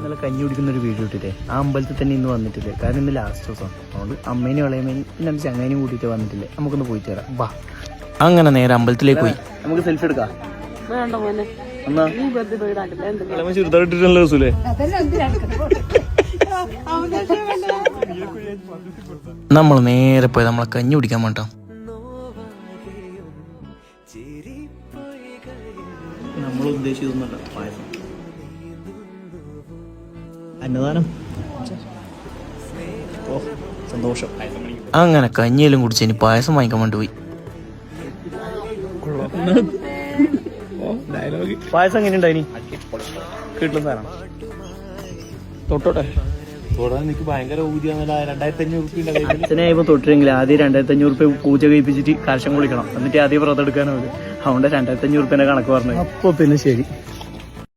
ഇന്നലെ കഞ്ഞി കുടിക്കുന്ന ഒരു വീഡിയോ ഇട്ടില്ലേ, ആ അമ്പലത്തിൽ തന്നെ ഇന്ന് വന്നിട്ടില്ലേ. കാരണം ഇന്ന് ലാസ്റ്റ് ദിവസം, അതുകൊണ്ട് അമ്മേനെയും ഇളയമേനെയും പിന്നെ എൻ്റെ ചങ്ങാനും കൂട്ടിയിട്ട് വന്നിട്ടില്ലേ. നമുക്കൊന്ന് പോയിട്ട് വരാം, വാ. അങ്ങനെ നേരെ അമ്പലത്തിലേക്ക് പോയി. നമുക്ക് സെൽഫി എടുക്കാം. നമ്മൾ നേരെ പോയി നമ്മളെ കഞ്ഞി കുടിക്കാൻ വേണ്ടോ. നമ്മൾ ഉദ്ദേശിച്ചതൊന്നുമല്ല, പായസം, അന്നദാനം. ഓ സന്തോഷം. അങ്ങനെ കഞ്ഞിയെല്ലാം കുടിച്ച് ഇനി പായസം വാങ്ങിക്കാൻ വേണ്ടി പോയി. പായസം എങ്ങനെ ഉണ്ടായിനി? കിട്ടുന്ന സാധനം തൊട്ടോട്ടെ. എനിക്ക് ഭയങ്കര ഊതിയാന്നല്ല. 2500 അച്ഛനായപ്പോ തൊട്ടില്ലെങ്കിൽ ആദ്യം 2500 പൂജ കഴിപ്പിച്ചിട്ട് കലശം കുളിക്കണം, എന്നിട്ട് ആദ്യം വ്രതം എടുക്കാനോ. അതുകൊണ്ട് 2500 കണക്ക് പറഞ്ഞു. അപ്പൊ പിന്നെ ശരി.